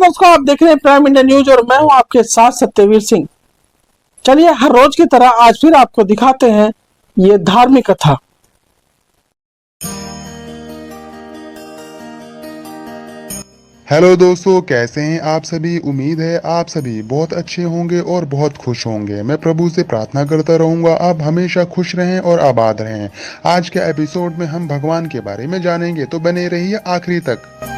दोस्तों, आप देख रहे हैं प्राइम इंडिया न्यूज और मैं हूं आपके साथ सत्यवीर सिंह। चलिए हर रोज की तरह आज फिर आपको दिखाते हैं ये धार्मिक कथा। हेलो दोस्तों, कैसे हैं आप सभी। उम्मीद है आप सभी बहुत अच्छे होंगे और बहुत खुश होंगे। मैं प्रभु से प्रार्थना करता रहूंगा आप हमेशा खुश रहें और आबाद रहें। आज के एपिसोड में हम भगवान के बारे में जानेंगे, तो बने रहिए आखिरी तक।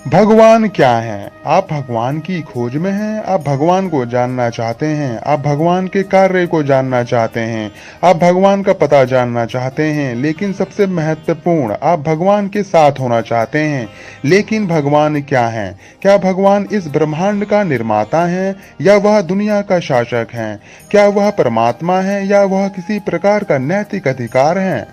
भगवान क्या है? आप भगवान की खोज में हैं, आप भगवान को जानना चाहते हैं, आप भगवान के कार्य को जानना चाहते हैं, आप भगवान का पता जानना चाहते हैं, लेकिन सबसे महत्वपूर्ण, आप भगवान के साथ होना चाहते हैं। लेकिन भगवान क्या है? क्या भगवान इस ब्रह्मांड का निर्माता है या वह दुनिया का शासक है? क्या वह परमात्मा है या वह किसी प्रकार का नैतिक अधिकार है?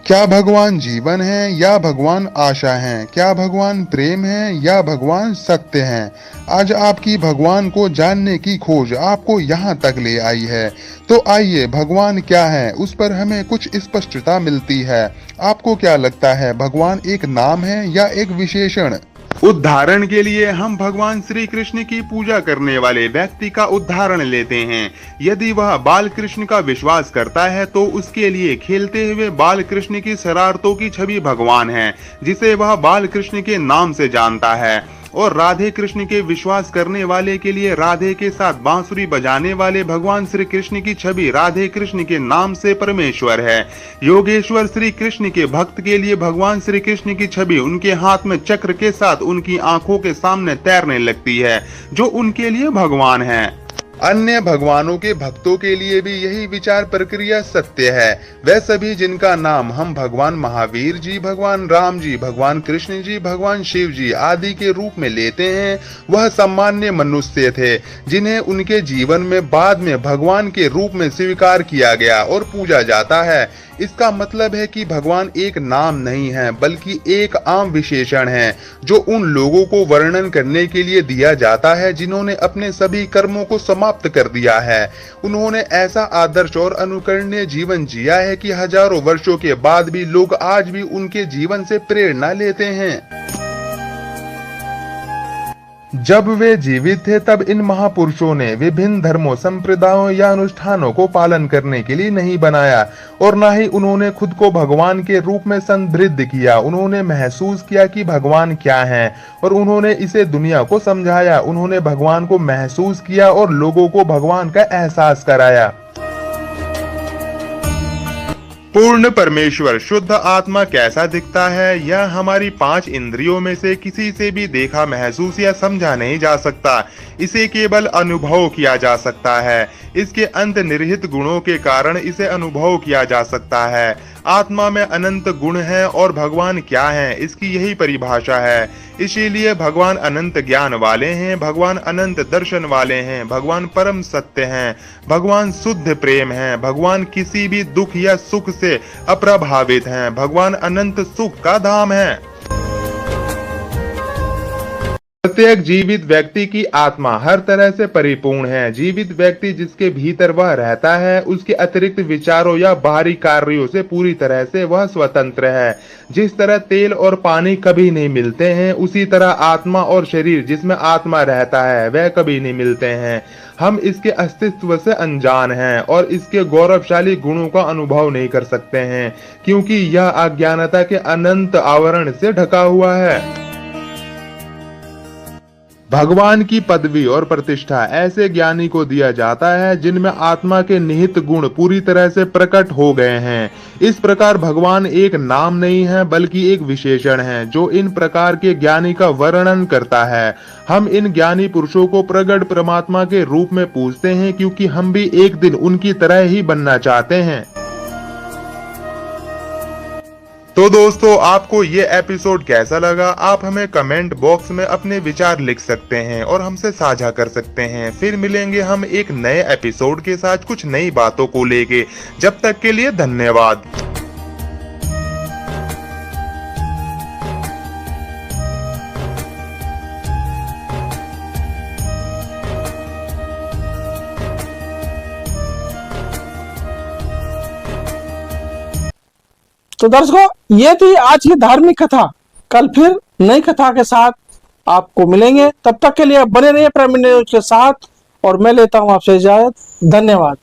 क्या भगवान जीवन है या भगवान आशा है? क्या भगवान प्रेम है या भगवान सत्य है? आज आपकी भगवान को जानने की खोज आपको यहाँ तक ले आई है। तो आइए, भगवान क्या है उस पर हमें कुछ स्पष्टता मिलती है। आपको क्या लगता है, भगवान एक नाम है या एक विशेषण? उदाहरण के लिए हम भगवान श्री कृष्ण की पूजा करने वाले व्यक्ति का उदाहरण लेते हैं। यदि वह बाल कृष्ण का विश्वास करता है तो उसके लिए खेलते हुए बाल कृष्ण की शरारतों की छवि भगवान है, जिसे वह बाल कृष्ण के नाम से जानता है। और राधे कृष्ण के विश्वास करने वाले के लिए राधे के साथ बांसुरी बजाने वाले भगवान श्री कृष्ण की छवि राधे कृष्ण के नाम से परमेश्वर है। योगेश्वर श्री कृष्ण के भक्त के लिए भगवान श्री कृष्ण की छवि उनके हाथ में चक्र के साथ उनकी आंखों के सामने तैरने लगती है, जो उनके लिए भगवान है। अन्य भगवानों के भक्तों के लिए भी यही विचार प्रक्रिया सत्य है। वे सभी जिनका नाम हम भगवान महावीर जी, भगवान राम जी, भगवान कृष्ण जी, भगवान शिव जी आदि के रूप में लेते हैं, वह सामान्य मनुष्य थे, जिन्हें उनके जीवन में बाद में भगवान के रूप में स्वीकार किया गया और पूजा जाता है। इसका मतलब है कि भगवान एक नाम नहीं है, बल्कि एक आम विशेषण है, जो उन लोगों को वर्णन करने के लिए दिया जाता है जिन्होंने अपने सभी कर्मों को समाप्त कर दिया है। उन्होंने ऐसा आदर्श और अनुकरणीय जीवन जिया है कि हजारों वर्षों के बाद भी लोग आज भी उनके जीवन से प्रेरणा लेते हैं। जब वे जीवित थे तब इन महापुरुषों ने विभिन्न धर्मों, संप्रदायों या अनुष्ठानों को पालन करने के लिए नहीं बनाया, और न ही उन्होंने खुद को भगवान के रूप में संदृढ़ किया। उन्होंने महसूस किया कि भगवान क्या है और उन्होंने इसे दुनिया को समझाया। उन्होंने भगवान को महसूस किया और लोगों को भगवान का एहसास कराया। पूर्ण परमेश्वर शुद्ध आत्मा कैसा दिखता है, यह हमारी 5 इंद्रियों में से किसी से भी देखा, महसूस या समझा नहीं जा सकता। इसे केवल अनुभव किया जा सकता है। इसके अंतर्निहित गुणों के कारण इसे अनुभव किया जा सकता है। आत्मा में अनंत गुण हैं और भगवान क्या है, इसकी यही परिभाषा है। इसीलिए भगवान अनंत ज्ञान वाले हैं, भगवान अनंत दर्शन वाले हैं, भगवान परम सत्य हैं, भगवान शुद्ध प्रेम हैं, भगवान किसी भी दुख या सुख से अप्रभावित हैं, भगवान अनंत सुख का धाम है। प्रत्येक जीवित व्यक्ति की आत्मा हर तरह से परिपूर्ण है। जीवित व्यक्ति जिसके भीतर वह रहता है, उसके अतिरिक्त विचारों या बाहरी कार्यों से पूरी तरह से वह स्वतंत्र है। जिस तरह तेल और पानी कभी नहीं मिलते हैं, उसी तरह आत्मा और शरीर जिसमें आत्मा रहता है वह कभी नहीं मिलते हैं। हम इसके अस्तित्व से अनजान हैं और इसके गौरवशाली गुणों का अनुभव नहीं कर सकते हैं, क्योंकि यह अज्ञानता के अनंत आवरण से ढका हुआ है। भगवान की पदवी और प्रतिष्ठा ऐसे ज्ञानी को दिया जाता है जिनमें आत्मा के निहित गुण पूरी तरह से प्रकट हो गए हैं। इस प्रकार भगवान एक नाम नहीं है, बल्कि एक विशेषण है जो इन प्रकार के ज्ञानी का वर्णन करता है। हम इन ज्ञानी पुरुषों को प्रगट परमात्मा के रूप में पूजते हैं, क्योंकि हम भी एक दिन उनकी तरह ही बनना चाहते हैं। तो दोस्तों, आपको ये एपिसोड कैसा लगा? आप हमें कमेंट बॉक्स में अपने विचार लिख सकते हैं और हमसे साझा कर सकते हैं। फिर मिलेंगे हम एक नए एपिसोड के साथ कुछ नई बातों को लेके। जब तक के लिए धन्यवाद। तो दर्शकों, ये थी आज की धार्मिक कथा। कल फिर नई कथा के साथ आपको मिलेंगे। तब तक के लिए बने रहिए प्राइम इंडिया न्यूज के साथ और मैं लेता हूं आपसे इजाजत। धन्यवाद।